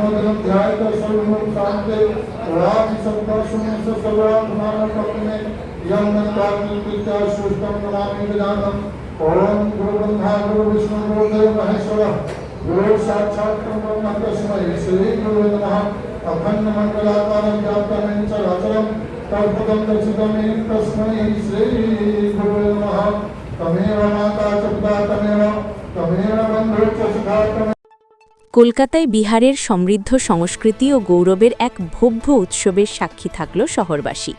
ओम गुरु ब्रह्मा गुरु विष्णु गुरुदेव महेश्वर गुरु साक्षात् परब्रह्म तस्मै श्री गुरुवे नमः। अखंड मंगलाकारं व्याप्तं चराचरं तत्पदं दर्शितं येन तस्मै श्री गुरुवे नमः। तमेव माता च पिता तमेव बन्धुः च सखा तमेव। কলকাতায় বিহারের সমৃদ্ধ সংস্কৃতি ও গৌরবের এক ভব্য উৎসবের সাক্ষী থাকল শহরবাসী।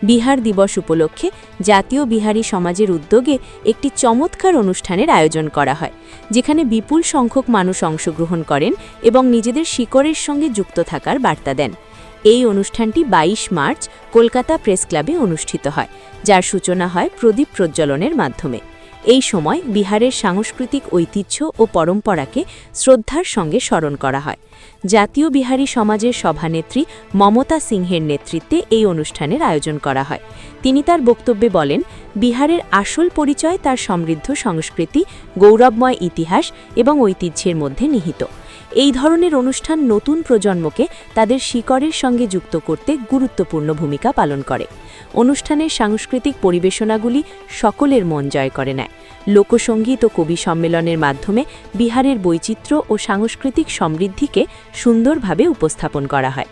বিহার দিবস উপলক্ষে জাতীয় বিহারী সমাজের উদ্যোগে একটি চমৎকার অনুষ্ঠানের আয়োজন করা হয়, যেখানে বিপুল সংখ্যক মানুষ অংশগ্রহণ করেন এবং নিজেদের শিকড়ের সঙ্গে যুক্ত থাকার বার্তা দেন। এই অনুষ্ঠানটি ২২ মার্চ কলকাতা প্রেস ক্লাবে অনুষ্ঠিত হয়, যার সূচনা হয় প্রদীপ প্রজ্বলনের মাধ্যমে। এই সময় বিহারের সাংস্কৃতিক ঐতিহ্য ও পরম্পরাকে শ্রদ্ধার সঙ্গে স্মরণ করা হয়। জাতীয় বিহারী সমাজের সভানেত্রী মমতা সিংহের নেতৃত্বে এই অনুষ্ঠানের আয়োজন করা হয়। তিনি তার বক্তব্যে বলেন, বিহারের আসল পরিচয় তার সমৃদ্ধ সংস্কৃতি, গৌরবময় ইতিহাস এবং ঐতিহ্যের মধ্যে নিহিত। এই ধরনের অনুষ্ঠান নতুন প্রজন্মকে তাদের শিকড়ের সঙ্গে যুক্ত করতে গুরুত্বপূর্ণ ভূমিকা পালন করে। অনুষ্ঠানের সাংস্কৃতিক পরিবেশনাগুলি সকলের মন জয় করে নেয়। লোকসঙ্গীত ও কবি সম্মেলনের মাধ্যমে বিহারের বৈচিত্র্য ও সাংস্কৃতিক সমৃদ্ধিকে সুন্দরভাবে উপস্থাপন করা হয়।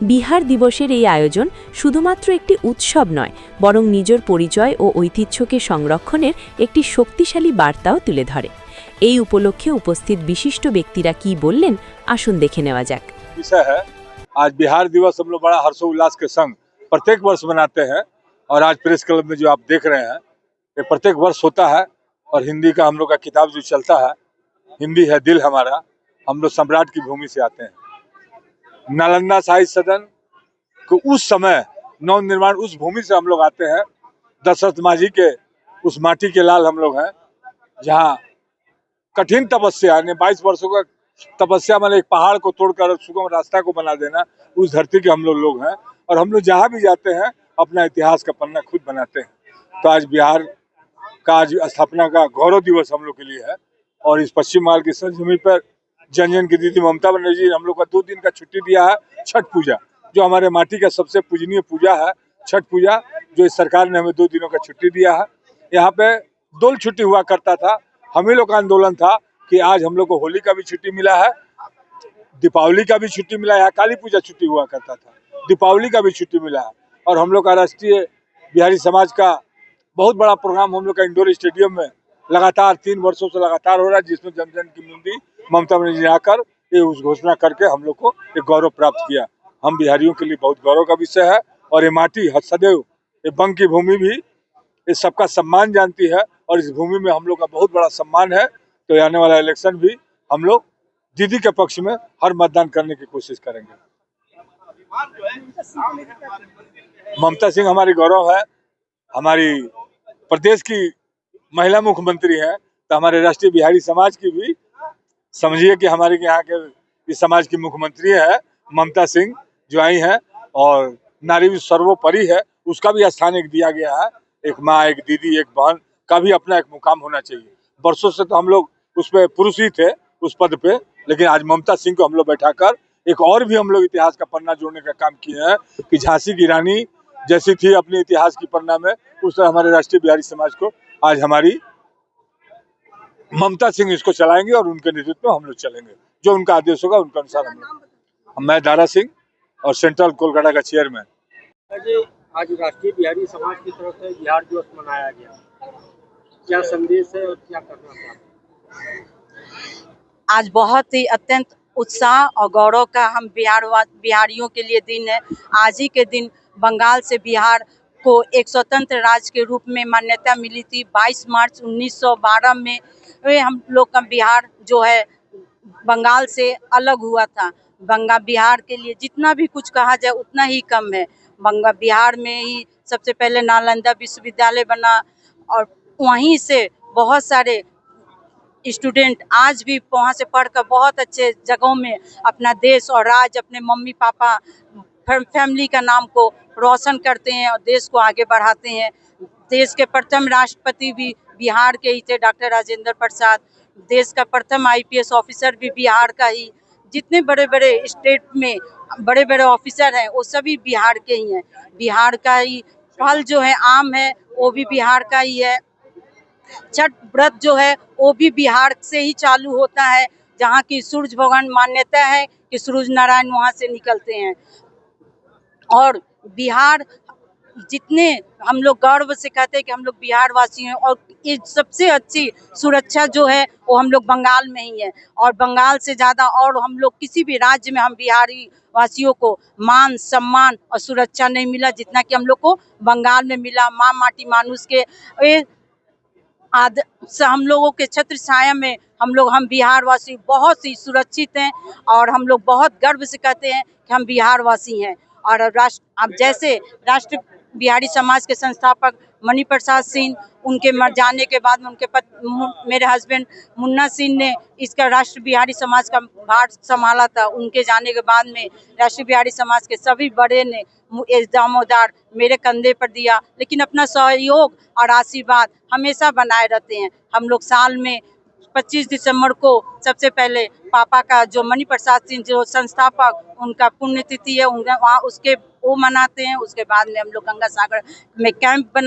বিহার দিবসের এই আয়োজন শুধুমাত্র একটি উৎসব নয়, বরং নিজের পরিচয় ও ঐতিহ্যকে সংরক্ষণের একটি শক্তিশালী বার্তাও তুলে ধরে। এই উপলক্ষে উপস্থিত বিশিষ্ট ব্যক্তিরা কি বললেন, আসুন দেখে নেওয়া যাক। विषय है आज बिहार दिवस हम लोग बड़ा हर्षोल्लास के संग प्रत्येक वर्ष मनाते हैं और आज प्रेस क्लब में जो आप देख रहे हैं ये प्रत्येक वर्ष होता है। और हिंदी का हम लोग का किताब जो चलता है, हिंदी है दिल हमारा, हम लोग सम्राट की भूमि से आते हैं। नालंदा साहित्य सदन को उस समय नव निर्माण उस भूमि से हम लोग आते हैं। दशरथ माझी के उस माटी के लाल हम लोग हैं, जहाँ कठिन तपस्या ने 22 वर्षों का तपस्या मैंने एक पहाड़ को तोड़कर सुगम रास्ता को बना देना, उस धरती के हम लोग हैं। और हम लोग जहाँ भी जाते हैं अपना इतिहास का पन्ना खुद बनाते हैं। तो आज बिहार का आज स्थापना का गौरव दिवस हम लोग के लिए है। और इस पश्चिम बंगाल की सरजमीन पर जन जन की दीदी ममता बनर्जी ने हम लोग का 2 दिन का छुट्टी दिया है। छठ पूजा जो हमारे माटी का सबसे पूजनीय पूजा है, छठ पूजा, जो इस सरकार ने हमें 2 दिनों का छुट्टी दिया है। यहाँ पे दोल छुट्टी हुआ करता था, हम ही लोग का आंदोलन था कि आज हम लोग को होली का भी छुट्टी मिला है, दीपावली का भी छुट्टी मिला है। काली पूजा छुट्टी हुआ करता था, दीपावली का भी छुट्टी मिला है। और हम लोग का राष्ट्रीय बिहारी समाज का बहुत बड़ा प्रोग्राम हम लोग का इंडोर स्टेडियम में लगातार 3 वर्षों से लगातार हो रहा है, जिसमें जन जन की मुंदी ममता बनर्जी ने आकर ये उस घोषणा करके हम लोग को एक गौरव प्राप्त किया। हम बिहारियों के लिए बहुत गौरव का विषय है। और ये माटी सदैव ये बंग की भूमि भी इस सबका सम्मान जानती है और इस भूमि में हम लोग का बहुत बड़ा सम्मान है। तो आने वाला इलेक्शन भी हम लोग दीदी के पक्ष में हर मतदान करने की कोशिश करेंगे। ममता सिंह हमारी गौरव है, हमारी प्रदेश की महिला मुख्यमंत्री है। तो हमारे राष्ट्रीय बिहारी समाज की भी समझिए कि हमारे यहाँ के इस समाज की मुख्यमंत्री है ममता सिंह जो आई है। और नारी सर्वोपरि है, उसका भी स्थान एक दिया गया है। एक माँ, एक दीदी, एक बहन का भी अपना एक मुकाम होना चाहिए। वर्षों से तो हम लोग उस पे पुरुष ही थे उस पद पे, लेकिन आज ममता सिंह को हम लोग बैठाकर एक और भी हम लोग इतिहास का पन्ना जोड़ने का काम किए हैं कि झांसी की रानी जैसी थी अपने इतिहास की पन्ना में, उस तरह हमारे राष्ट्रीय बिहारी समाज को आज हमारी ममता सिंह इसको चलाएंगे और उनके नेतृत्व में हम लोग चलेंगे। जो उनका आदेश होगा उनके अनुसार हम लोग। मैं दारा सिंह और सेंट्रल कोलकाता का चेयरमैन। आज राष्ट्रीय बिहारी समाज की तरफ से बिहार दिवस मनाया गया, क्या संदेश है और क्या करना चाहते हैं? आज बहुत ही अत्यंत उत्साह और गौरव का हम बिहारियों के लिए दिन है। आज ही के दिन बंगाल से बिहार को एक स्वतंत्र राज्य के रूप में मान्यता मिली थी। 22 मार्च 1912 में हम लोग का बिहार जो है बंगाल से अलग हुआ था। बिहार के लिए जितना भी कुछ कहा जाए उतना ही कम है। बिहार में ही सबसे पहले नालंदा विश्वविद्यालय बना और वहीं से बहुत सारे स्टूडेंट आज भी वहाँ से पढ़कर बहुत अच्छे जगहों में अपना देश और राज्य, अपने मम्मी पापा, फैमिली का नाम को रोशन करते हैं और देश को आगे बढ़ाते हैं। देश के प्रथम राष्ट्रपति भी बिहार के ही थे, डॉक्टर राजेंद्र प्रसाद। देश का प्रथम IPS ऑफिसर भी बिहार का ही, जितने बड़े बड़े स्टेट में बड़े बड़े ऑफिसर हैं वो सभी बिहार के ही हैं। बिहार का ही फल जो है आम है वो भी बिहार का ही है। छठ व्रत जो है वो भी बिहार से ही चालू होता है, जहाँ की सूर्य भगवान मान्यता है कि सूरज नारायण वहाँ से निकलते हैं। और बिहार जितने हम लोग गर्व से कहते हैं कि हम लोग बिहार वासी हैं, और ये सबसे अच्छी सुरक्षा जो है वो हम लोग बंगाल में ही है। और बंगाल से ज़्यादा और हम लोग किसी भी राज्य में हम बिहारी वासियों को मान सम्मान और सुरक्षा नहीं मिला जितना कि हम लोग को बंगाल में मिला। माँ माटी मानुष के हम लोगों के छत्र छाया में हम बिहार वासी बहुत ही सुरक्षित हैं। और हम लोग बहुत गर्व से कहते हैं कि हम बिहार वासी हैं। और अब जैसे राष्ट्र बिहारी समाज के संस्थापक मणि प्रसाद सिंह, उनके मर जाने के बाद में मेरे हस्बैंड मुन्ना सिंह ने इसका राष्ट्र बिहारी समाज का भार संभाला था। उनके जाने के बाद में राष्ट्रीय बिहारी समाज के सभी बड़े ने दामोदार मेरे कंधे पर दिया, लेकिन अपना सहयोग और आशीर्वाद हमेशा बनाए रहते हैं। हम लोग साल में 25 दिसंबर को सबसे पहले पापा का जो मणि प्रसाद सिंह जो संस्थापक उनका पुण्यतिथि है वहाँ उसके वो मनाते हैं। उसके बाद में हम लोग गंगा सागर में कैंप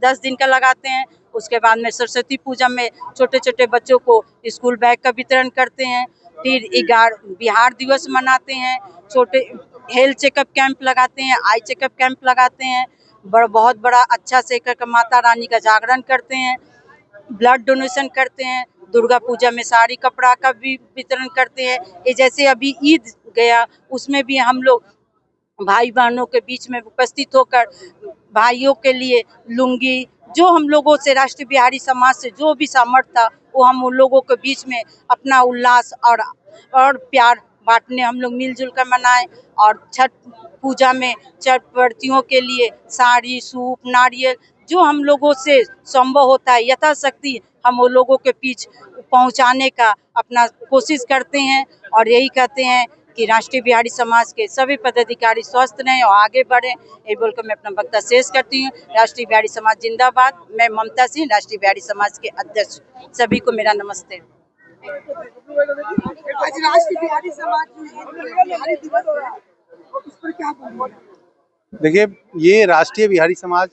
10 दिन का लगाते हैं। उसके बाद में सरस्वती पूजा में छोटे छोटे बच्चों को स्कूल बैग का वितरण करते हैं। फिर बिहार दिवस मनाते हैं, छोटे हेल्थ चेकअप कैंप लगाते हैं, आई चेकअप कैंप लगाते हैं, बहुत बड़ा अच्छा से कर माता रानी का जागरण करते हैं, ब्लड डोनेशन करते हैं, दुर्गा पूजा में साड़ी कपड़ा का भी वितरण करते हैं। ये जैसे अभी ईद गया उसमें भी हम लोग भाई बहनों के बीच में उपस्थित होकर भाइयों के लिए लुंगी, जो हम लोगों से राष्ट्रीय बिहारी समाज से जो भी सामर्थ्य था वो हम उन लोगों के बीच में अपना उल्लास और प्यार बांटने हम लोग मिलजुल कर मनाएं। और छठ पूजा में छठ व्रतियों के लिए साड़ी सूप नारियल जो हम लोगों से संभव होता है यथाशक्ति हम वो लोगों के बीच पहुंचाने का अपना कोशिश करते हैं। और यही कहते हैं कि राष्ट्रीय बिहारी समाज के सभी पदाधिकारी स्वस्थ रहें और आगे बढ़ें। ये बोलकर मैं अपना वक्तव्य शेष करती हूँ। राष्ट्रीय बिहारी समाज जिंदाबाद। मैं ममता सिंह, राष्ट्रीय बिहारी समाज के अध्यक्ष, सभी को मेरा नमस्ते। आज राष्ट्रीय बिहारी समाज बिहारी दिवस है, उस पर क्या बोलेंगे? देखिए, ये राष्ट्रीय बिहारी समाज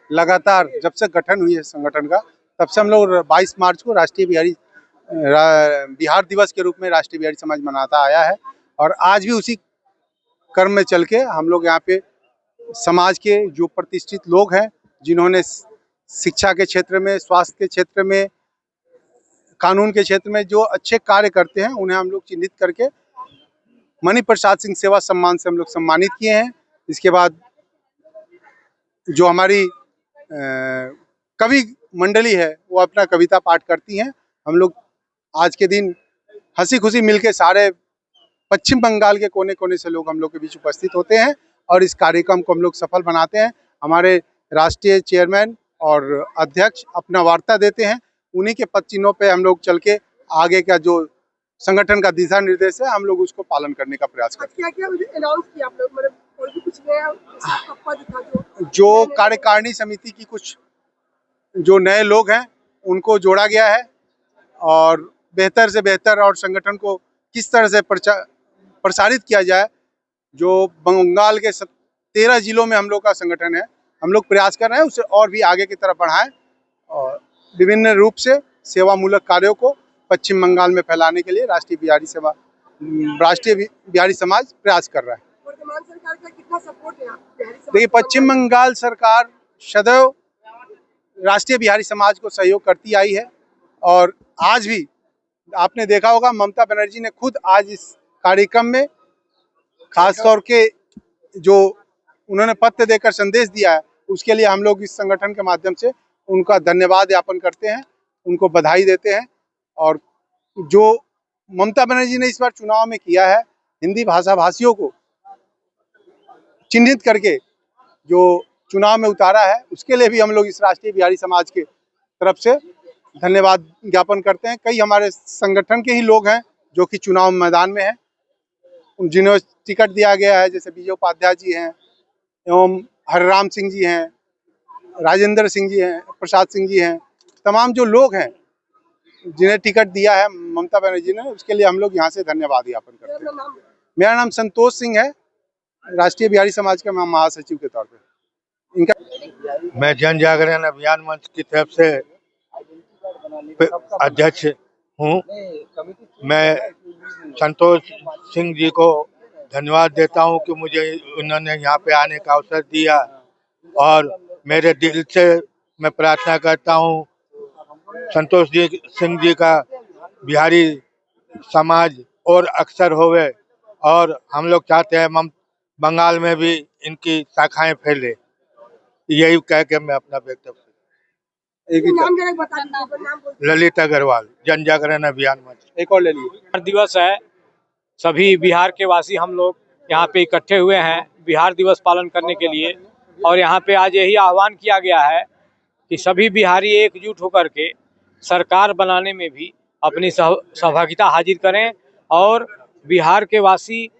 लगातार जब से गठन हुई है संगठन का, तब से हम लोग 22 मार्च को बिहार दिवस के रूप में राष्ट्रीय बिहारी समाज मनाता आया है। और आज भी उसी क्रम में चल के हम लोग यहाँ पे समाज के जो प्रतिष्ठित लोग हैं, जिन्होंने शिक्षा के क्षेत्र में, स्वास्थ्य के क्षेत्र में, कानून के क्षेत्र में जो अच्छे कार्य करते हैं, उन्हें हम लोग चिन्हित करके मणि प्रसाद सिंह सेवा सम्मान से हम लोग सम्मानित किए हैं। इसके बाद जो हमारी कवि मंडली है वो अपना कविता पाठ करती हैं। हम लोग आज के दिन हंसी खुशी मिलके सारे पश्चिम बंगाल के कोने कोने से लोग हम लोग के बीच उपस्थित होते हैं और इस कार्यक्रम को हम लोग सफल बनाते हैं। हमारे राष्ट्रीय चेयरमैन और अध्यक्ष अपना वार्ता देते हैं, उन्हीं के पद चिन्हों पे हम लोग चल के आगे का जो संगठन का दिशा निर्देश है हम लोग उसको पालन करने का प्रयास करते हैं। क्या अनाउंस किया आप लोग, मतलब और भी कुछ नया पद था जो कार्यकारिणी समिति की कुछ जो नए लोग हैं उनको जोड़ा गया है और बेहतर से बेहतर और संगठन को किस तरह से प्रसारित किया जाए। जो बंगाल के 13 जिलों में हम लोग का संगठन है, हम लोग प्रयास कर रहे हैं उसे और भी आगे की तरफ बढ़ाएं और विभिन्न रूप से सेवामूलक कार्यों को पश्चिम बंगाल में फैलाने के लिए राष्ट्रीय बिहारी समाज प्रयास कर रहा है। वर्तमान सरकार का कितना सपोर्ट है बिहारी समाज? देखिए, पश्चिम बंगाल सरकार सदैव राष्ट्रीय बिहारी समाज को सहयोग करती आई है और आज भी आपने देखा होगा ममता बनर्जी ने खुद आज इस कार्यक्रम में खास तौर के जो उन्होंने पत्र देकर संदेश दिया है, उसके लिए हम लोग इस संगठन के माध्यम से उनका धन्यवाद ज्ञापन करते हैं, उनको बधाई देते हैं। और जो ममता बनर्जी ने इस बार चुनाव में किया है, हिंदी भाषा भाषियों को चिन्हित करके जो चुनाव में उतारा है, उसके लिए भी हम लोग इस राष्ट्रीय बिहारी समाज के तरफ से धन्यवाद ज्ञापन करते हैं। कई हमारे संगठन के ही लोग हैं जो कि चुनाव मैदान में हैं, जिन्हें टिकट दिया गया है, जैसे विजय उपाध्याय जी हैं एवं हरिराम सिंह जी हैं, राजेंद्र सिंह जी हैं, प्रसाद सिंह जी हैं। तमाम जो लोग हैं जिन्हें टिकट दिया है ममता बनर्जी ने, उसके लिए हम लोग यहाँ से धन्यवाद ज्ञापन करते हैं। मेरा नाम संतोष सिंह है, राष्ट्रीय बिहारी समाज का मैं महासचिव के तौर पे। इनका मैं जन जागरण अभियान मंच की तरफ से अध्यक्ष हूँ। मैं संतोष सिंह जी को धन्यवाद देता हूँ कि मुझे उन्होंने यहाँ पे आने का अवसर दिया, और मेरे दिल से मैं प्रार्थना करता हूँ संतोष सिंह जी का बिहारी समाज और अक्सर होवे, और हम लोग चाहते हैं बंगाल में भी इनकी शाखाएं फैले। यही कह के मैं अपना वक्तव्य। नाम जरा बता दीजिए, नाम बोल ललित अग्रवाल, जन जागरण अभियान मंच। एक और ले लीजिए। बिहार दिवस है, सभी बिहार के वासी हम लोग यहाँ पे इकट्ठे हुए हैं बिहार दिवस पालन करने के लिए। और यहाँ पे आज यही आह्वान किया गया है कि सभी बिहारी एकजुट होकर के सरकार बनाने में भी अपनी सहभागिता हाजिर करें, और बिहार के वासी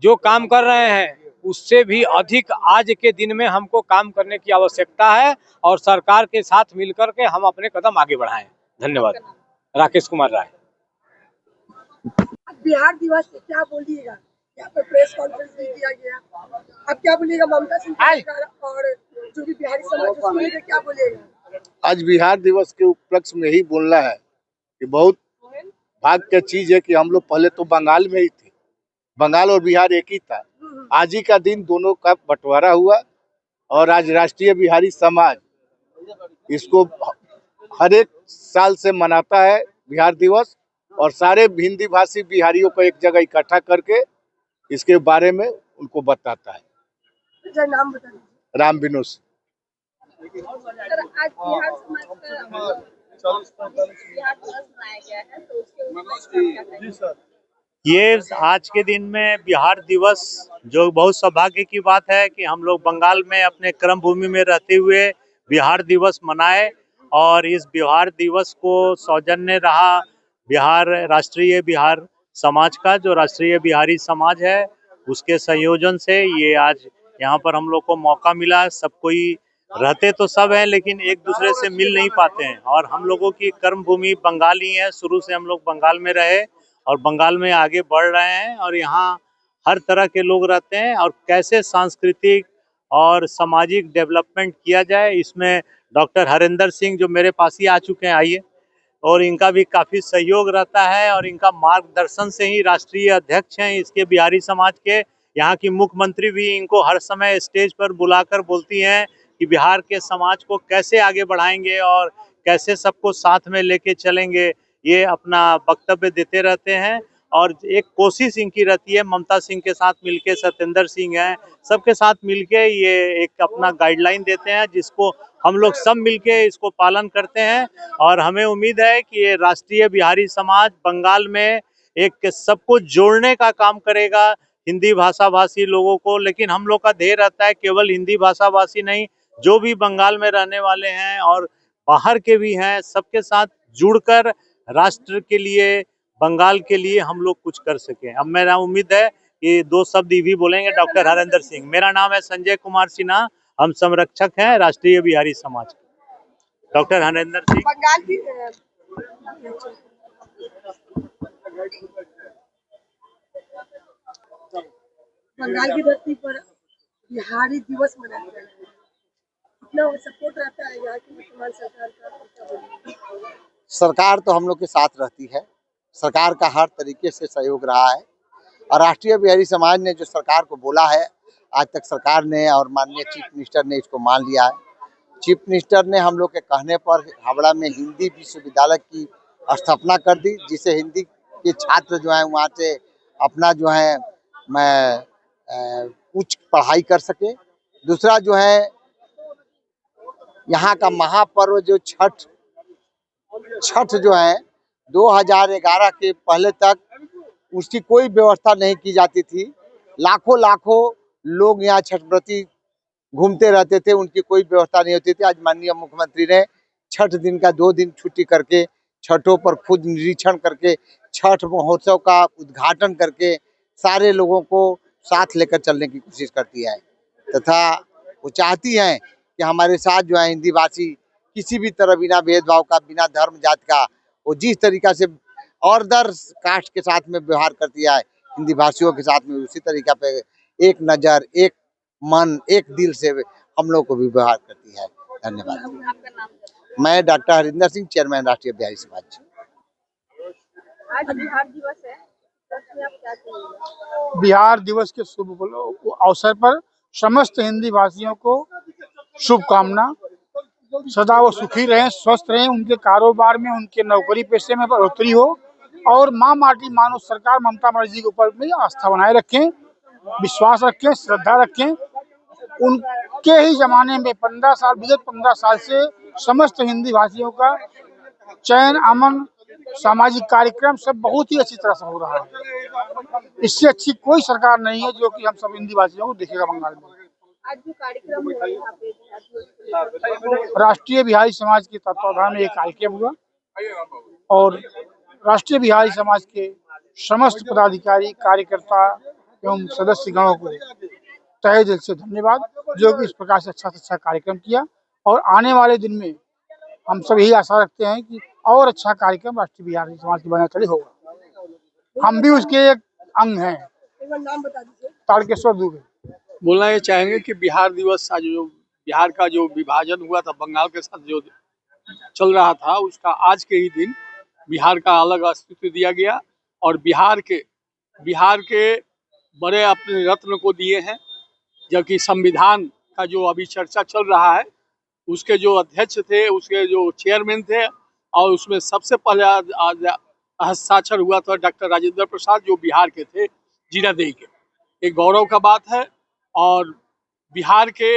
जो काम कर रहे हैं उससे भी अधिक आज के दिन में हमको काम करने की आवश्यकता है, और सरकार के साथ मिलकर के हम अपने कदम आगे बढ़ाएं। धन्यवाद। राकेश कुमार राय। बिहार दिवस से क्या बोलिएगा? यहाँ पे प्रेस कॉन्फ्रेंस भी किया गया, अब क्या बोलिएगा ममता सिंह सरकार और जो भी बिहारी समाज उसको लेकर क्या बोलिएगा? आज बिहार दिवस के उपलक्ष्य में ही बोलना है कि बहुत भाग्य की चीज है कि हम लोग पहले तो बंगाल में ही थे, बंगाल और बिहार एक ही था। आज ही का दिन दोनों का बंटवारा हुआ, और आज राष्ट्रीय बिहारी समाज इसको हर एक साल से मनाता है बिहार दिवस, और सारे हिंदी भाषी बिहारियों को एक जगह इकट्ठा करके इसके बारे में उनको बताता है। नाम बता दीजिए। राम विनोद। सर, आज बिहार समाज का बिहार दिवस मनाया गया है, तो उसके ऊपर क्या कहेंगे? ये आज के दिन में बिहार दिवस जो बहुत सौभाग्य की बात है कि हम लोग बंगाल में अपने कर्म भूमि में रहते हुए बिहार दिवस मनाए, और इस बिहार दिवस को सौजन्य रहा बिहार राष्ट्रीय बिहार समाज का, जो राष्ट्रीय बिहारी समाज है उसके संयोजन से ये आज यहाँ पर हम लोग को मौका मिला। सब कोई रहते तो सब हैं लेकिन एक दूसरे से मिल नहीं पाते हैं, और हम लोगों की कर्म भूमि बंगाल ही है। शुरू से हम लोग बंगाल में रहे और बंगाल में आगे बढ़ रहे हैं, और यहाँ हर तरह के लोग रहते हैं, और कैसे सांस्कृतिक और सामाजिक डेवलपमेंट किया जाए इसमें डॉक्टर हरेंद्र सिंह जो मेरे पास ही आ चुके हैं, आइए, और इनका भी काफ़ी सहयोग रहता है, और इनका मार्गदर्शन से ही राष्ट्रीय अध्यक्ष हैं इसके बिहारी समाज के। यहाँ की मुख्यमंत्री भी इनको हर समय स्टेज पर बुलाकर बोलती हैं कि बिहार के समाज को कैसे आगे बढ़ाएंगे और कैसे सबको साथ में लेके चलेंगे, ये अपना वक्तव्य देते रहते हैं। और एक कोशिश इनकी रहती है ममता सिंह के साथ मिलके, सत्येंद्र सिंह हैं, सबके साथ मिलके ये एक अपना गाइडलाइन देते हैं जिसको हम लोग सब मिलके इसको पालन करते हैं। और हमें उम्मीद है कि ये राष्ट्रीय बिहारी समाज बंगाल में एक सबको जोड़ने का काम करेगा, हिंदी भाषा भाषी लोगों को। लेकिन हम लोग का ध्येय रहता है केवल हिंदी भाषा भाषी नहीं, जो भी बंगाल में रहने वाले हैं और बाहर के भी हैं, सबके साथ जुड़कर राष्ट्र के लिए, बंगाल के लिए हम लोग कुछ कर सकें। अब मेरा उम्मीद है कि दो शब्द भी बोलेंगे डॉक्टर हरेंद्र सिंह। मेरा नाम है संजय कुमार सिन्हा, हम संरक्षक हैं राष्ट्रीय बिहारी समाज। डॉक्टर हरेंद्र सिंह। बंगाल की धरती पर बिहारी दिवस मनाया जा रहा है, अपना सपोर्ट रहता है यहाँ की वर्तमान सरकार का? सरकार तो हम लोग के साथ रहती है, सरकार का हर तरीके से सहयोग रहा है, और राष्ट्रीय बिहारी समाज ने जो सरकार को बोला है आज तक सरकार ने और माननीय चीफ मिनिस्टर ने इसको मान लिया है। चीफ मिनिस्टर ने हम लोग के कहने पर हावड़ा में हिंदी विश्वविद्यालय की स्थापना कर दी, जिससे हिंदी के छात्र जो हैं वहाँ से अपना जो है उच्च पढ़ाई कर सके। दूसरा जो है यहाँ का महापर्व जो छठ जो है 2011 के पहले तक उसकी कोई व्यवस्था नहीं की जाती थी। लाखों लोग यहाँ छठ व्रती घूमते रहते थे, उनकी कोई व्यवस्था नहीं होती थी। आज माननीय मुख्यमंत्री ने छठ दिन का 2 दिन छुट्टी करके छठों पर खुद निरीक्षण करके छठ महोत्सव का उद्घाटन करके सारे लोगों को साथ लेकर चलने की कोशिश करती है, तथा वो चाहती हैं कि हमारे साथ जो है हिंदी भाषी किसी भी तरह बिना भेदभाव का, बिना धर्म जात का वो जिस तरीका से और अदर कास्ट के साथ में व्यवहार करती है हिंदी भाषियों के साथ में, उसी तरीका पे एक नज़र, एक मन, एक दिल से हम लोग को भी व्यवहार करती है। धन्यवाद। मैं डॉक्टर हरिंदर सिंह, चेयरमैन राष्ट्रीय बिहारी समाज। आज बिहार दिवस है, इसमें आप क्या कहेंगे? बिहार दिवस के शुभ अवसर पर समस्त हिंदी भाषियों को शुभकामना। सदा वो सुखी रहें, स्वस्थ रहें, उनके कारोबार में, उनके नौकरी पेशे में बढ़ोतरी हो और माँ माटी मानव सरकार ममता बनर्जी के ऊपर में आस्था बनाए रखें, विश्वास रखें, श्रद्धा रखें। उनके ही जमाने में 15 साल, विगत 15 साल से समस्त हिंदी भाषियों का चयन, अमन, सामाजिक कार्यक्रम सब बहुत ही अच्छी तरह से हो रहा है। इससे अच्छी कोई सरकार नहीं है जो कि हम सब हिंदी भाषियों को देखेगा बंगाल में। आज जो कार्यक्रम हुआ यहाँ पे राष्ट्रीय बिहारी समाज के तत्वाधान में एक कार्यक्रम हुआ और राष्ट्रीय बिहारी समाज के समस्त पदाधिकारी, कार्यकर्ता एवं सदस्यगणों को तहे दिल से धन्यवाद, जो कि इस प्रकार से अच्छा कार्यक्रम किया। और आने वाले दिन में हम सब यही आशा रखते हैं कि और अच्छा कार्यक्रम राष्ट्रीय बिहारी समाज की बनाचली होगा। हम भी उसके एक अंग हैं। नाम बता दीजिए। तारकेश्वर दुबे। बोलना ये चाहेंगे कि बिहार दिवस आज जो बिहार का जो विभाजन हुआ था बंगाल के साथ जो चल रहा था, उसका आज के ही दिन बिहार का अलग अस्तित्व दिया गया और बिहार के बड़े अपने रत्न को दिए हैं। जबकि संविधान का जो अभी चर्चा चल रहा है, उसके जो अध्यक्ष थे, उसके जो चेयरमैन थे और उसमें सबसे पहले हस्ताक्षर हुआ था डॉक्टर राजेंद्र प्रसाद, जो बिहार के थे, जीरादेई के। एक गौरव का बात है। और बिहार के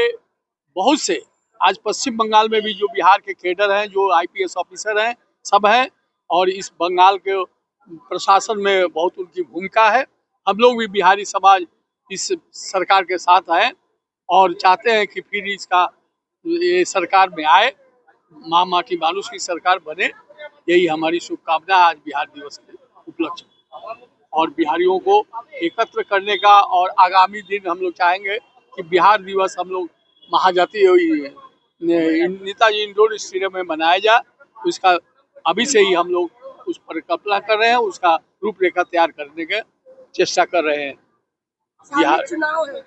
बहुत से आज पश्चिम बंगाल में भी जो बिहार के कैडर हैं, जो IPS ऑफिसर हैं, सब हैं और इस बंगाल के प्रशासन में बहुत उनकी भूमिका है। हम लोग भी बिहारी समाज इस सरकार के साथ हैं और चाहते हैं कि फिर ये सरकार में आए, माँ माटी मानुष की सरकार बने। यही हमारी शुभकामना है आज बिहार दिवस के उपलक्ष्य और बिहारियों को एकत्र करने का। और आगामी दिन हम लोग चाहेंगे कि बिहार दिवस हम लोग महाजाति नेताजी इंडोर स्टेडियम में मनाया जाए। उसका अभी से ही हम लोग उस पर कल्पना कर रहे हैं, उसका रूपरेखा तैयार करने के चेष्टा कर रहे हैं। बिहार चुनाव है,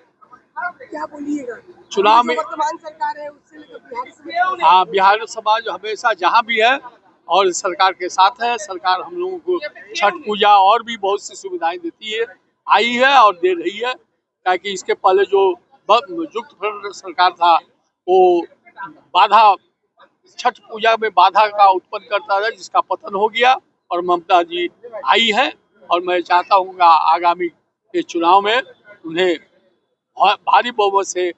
क्या बोलिएगा? चुनाव में वर्तमान सरकार है, उससे लेकर बिहार समाज। हाँ, बिहार समाज हमेशा जहाँ भी है और सरकार के साथ है। सरकार हम लोगों को छठ पूजा और भी बहुत सी सुविधाएं देती है, आई है और दे रही है। ताकि इसके पहले जो युक्त फ्रंट सरकार था, वो छठ पूजा में बाधा का उत्पन्न करता था, जिसका पतन हो गया और ममता जी आई है। और मैं चाहता हूँ आगामी के चुनाव में उन्हें भारी बहुमत से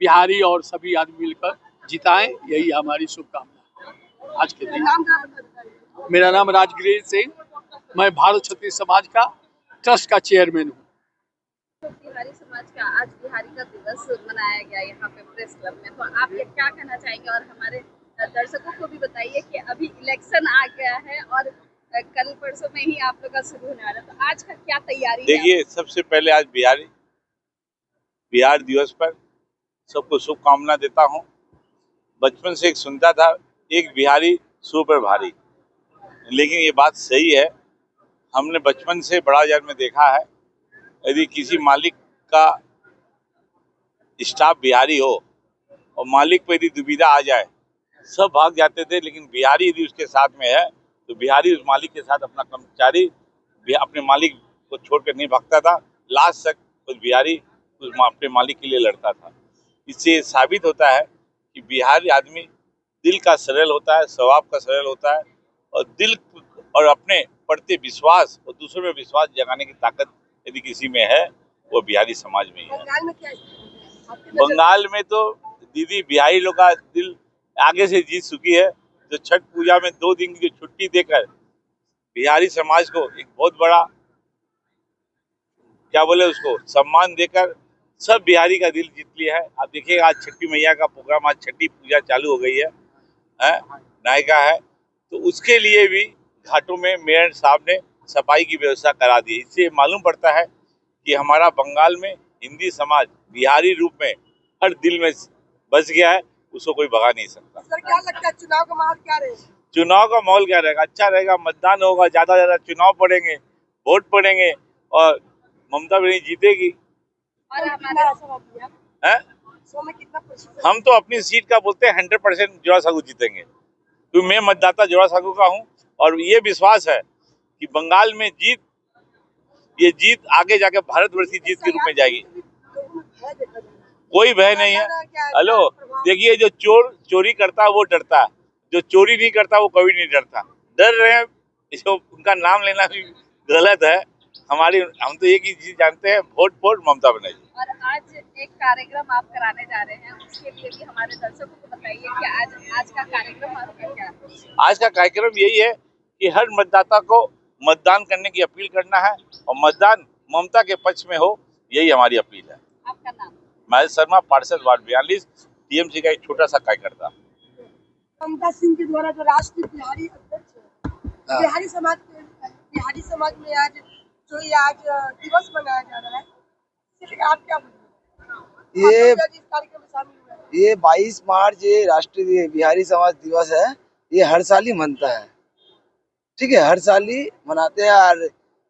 बिहारी और सभी आदमी मिलकर जिताएं। यही हमारी शुभकामना आज के दिन। मेरा नाम राजगिरी सिंह, मैं भारत क्षत्रिय समाज का ट्रस्ट का चेयरमैन हूँ। बिहारी समाज का आज बिहारी का दिवस मनाया गया यहाँ पे प्रेस क्लब में, तो आप ये क्या कहना चाहेंगे? और हमारे दर्शकों को भी बताइए कि अभी इलेक्शन आ गया है और कल परसों में ही आप लोग का शुरू होने वाला है, तो आज का क्या तैयारी है? देखिए, सबसे पहले आज बिहार दिवस पर सबको शुभकामना देता हूँ। बचपन से एक सुनता था, एक बिहारी 100 पर भारी, लेकिन ये बात सही है। हमने बचपन से बड़ा बाजार में देखा है, यदि किसी मालिक का स्टाफ बिहारी हो और मालिक पर यदि दुविधा आ जाए, सब भाग जाते थे। लेकिन बिहारी यदि उसके साथ में है तो बिहारी उस मालिक के साथ अपना कर्मचारी अपने मालिक को छोड़कर नहीं भागता था। लास्ट तक उस बिहारी अपने मालिक के लिए लड़ता था। इससे साबित होता है कि बिहारी आदमी दिल का सरल होता है, स्वभाव का सरल होता है और दिल और अपने प्रति विश्वास और दूसरों में विश्वास जगाने की ताकत यदि किसी में है, वो बिहारी समाज में ही है। बंगाल में क्या बंगाल में तो दीदी बिहारी लोग का दिल आगे से जीत चुकी है। जो छठ पूजा में 2 दिन की छुट्टी देकर बिहारी समाज को एक बहुत बड़ा उसको सम्मान देकर सब बिहारी का दिल जीत लिया है। आप देखिए, आज छठी मैया का प्रोग्राम, आज छठी पूजा चालू हो गई है, नायिका है, तो उसके लिए भी घाटों में मेयर साहब ने सफाई की व्यवस्था करा दी। इससे मालूम पड़ता है कि हमारा बंगाल में हिंदी समाज बिहारी रूप में हर दिल में बस गया है, उसको कोई भगा नहीं सकता। सर, क्या लगता है चुनाव का माहौल क्या रहेगा? चुनाव का माहौल क्या रहेगा? अच्छा रहेगा, मतदान होगा, ज्यादा से ज्यादा चुनाव पड़ेंगे, वोट पड़ेंगे और ममता बनर्जी जीतेगी। और हमारे हम तो अपनी सीट का बोलते हैं 100% जोरासांको जीतेंगे, क्योंकि मैं मतदाता जोरासांको का हूँ और ये विश्वास है कि बंगाल में ये जीत आगे जाके भारतवर्ष की जीत के रूप में जाएगी। कोई भय नहीं है। हेलो, देखिए, जो चोर चोरी करता है वो डरता है, जो चोरी नहीं करता वो कभी नहीं डरता। डर रहे हैं, इसको उनका नाम लेना भी गलत है। हम तो एक ही चीज जानते हैं, वोट फॉर ममता बनर्जी। और आज एक कार्यक्रम आप कराने जा रहे हैं, उसके लिए भी हमारे दर्शकों को बताइए कि आज का कार्यक्रम आपका क्या है? आज का कार्यक्रम यही है कि हर मतदाता को मतदान करने की अपील करना है और मतदान ममता के पक्ष में हो, यही हमारी अपील है। आपका नाम? महेश शर्मा, पार्षद वार्ड 42, टीएमसी का एक छोटा सा कार्यकर्ता। ममता सिंह के द्वारा जो राष्ट्रीय बिहारी अध्यक्ष है, बिहारी समाज में आज दिवस मनाया जा रहा है, आप क्या बोलेंगे? इस कार्यक्रम में शामिल हुए हैं। ये 22 मार्च ये राष्ट्रीय बिहारी समाज दिवस है। ये हर साल ही मनता है, ठीक है, हर साल ही मनाते हैं। और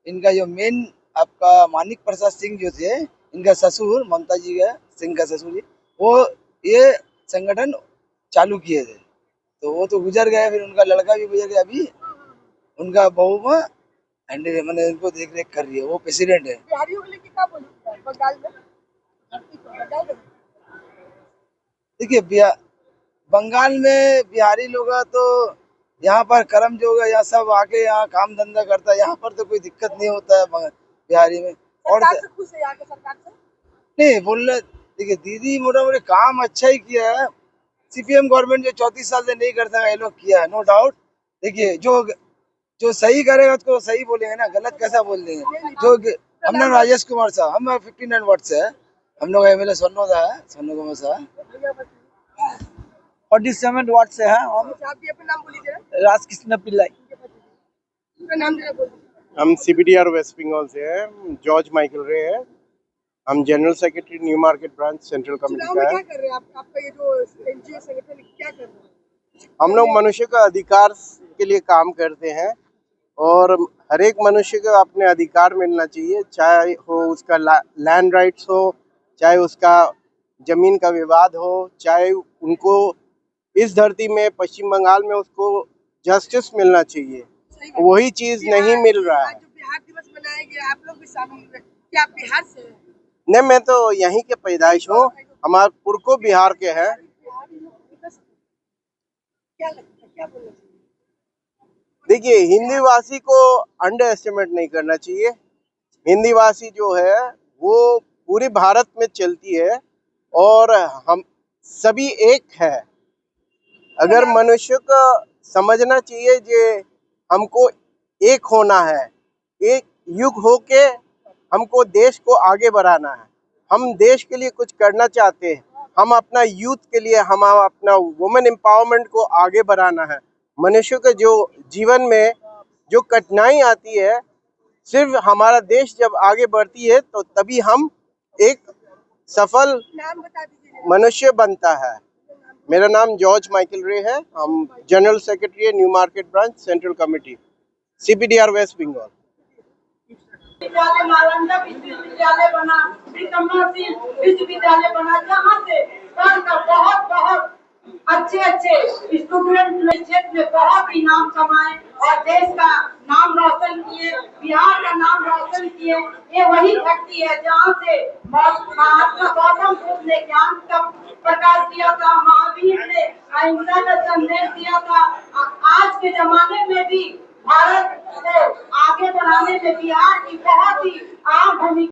इनका जो मेन आपका मानिक प्रसाद सिंह जो थे, इनका ससुर, ममता जी का सिंह का ससुर जी, वो ये संगठन चालू किए थे। तो वो तो गुजर गए, फिर उनका लड़का भी गुजर गया। अभी उनका बहू में मैंने उनको देख रेख कर रही है, वो प्रेसिडेंट है। बिहारियों के लिए क्या बोलेंगे बंगाल में? देखिए, बंगाल में बिहारी लोग तो यहाँ पर कर्म जो है, यहाँ सब आके यहाँ काम धंधा करता है। यहाँ पर तो कोई दिक्कत नहीं होता है बिहारी में। और खुश है यहाँ के सरकार से? नहीं बोल रहे, देखिए दीदी मोटा मोटी काम अच्छा ही किया है। सीपीएम गवर्नमेंट जो 34 साल से नहीं करता है, ये लोग किया है, नो डाउट। देखिए, जो सही करेगा उसको सही बोलेंगे ना, गलत कैसा बोल देंगे। जो हम लोग राजेश कुमार साहब, हम 59 वार्ड से है, हम लोग एमएलए सोनो कुमार साहब 47 वार्ड से है। हम राजकृष्ण पिल्लाई। हम CPDR वेस्ट बंगाल से हैं, जॉर्ज माइकल रे है। हम general secretary new market branch central committee का है। क्या कर रहे हैं आपका ये जो एनजीओ संगठन क्या कर रहे हैं? हम लोग मनुष्य का अधिकार के लिए काम करते हैं और हर एक मनुष्य को अपने अधिकार मिलना चाहिए, चाहे हो उसका लैंड राइट्स हो, चाहे उसका जमीन का विवाद हो, चाहे उनको इस धरती में पश्चिम बंगाल में उसको जस्टिस मिलना चाहिए। वही चीज नहीं मिल रहा है। बिहार दिवस मनाया गया, आप लोग भी शामिल हुए, क्या आप बिहार से हैं? नहीं, मैं तो यहीं के पैदाइश हूँ, हमारे पुरको बिहार के हैं। क्या लगता है, क्या बोलना चाहिए? देखिए, हिंदी भाषी को अंडर एस्टिमेट नहीं करना चाहिए। हिंदी भाषी जो है वो पूरे भारत में चलती है और हम सभी एक है। अगर मनुष्य को समझना चाहिए कि हमको एक होना है, एक युग होके हमको देश को आगे बढ़ाना है। हम देश के लिए कुछ करना चाहते हैं, हम अपना यूथ के लिए, हम अपना वुमेन एम्पावरमेंट को आगे बढ़ाना है। मनुष्य के जो जीवन में जो कठिनाई आती है, सिर्फ हमारा देश जब आगे बढ़ती है तो तभी हम एक सफल मनुष्य बनता है। मेरा नाम जॉर्ज माइकल रे है। हम जनरल सेक्रेटरी है new market branch central committee, CPDR west Bengal. विश्वविद्यालय नालंदा विश्वविद्यालय बना, विश्वविद्यालय बना, जहाँ से बहुत अच्छे स्टूडेंट क्षेत्र में बहुत ही नाम कमाए और देश का नाम रोशन किए, बिहार का नाम रोशन किए। ये वही धरती है जहाँ से महात्मा गौतम बुद्ध ने ज्ञान का प्रकाश दिया था, महावीर ने अहिंसा का संदेश दिया था। आज के जमाने में भी भारत को आगे बढ़ाने में बिहार की बहुत ही अहम भूमिका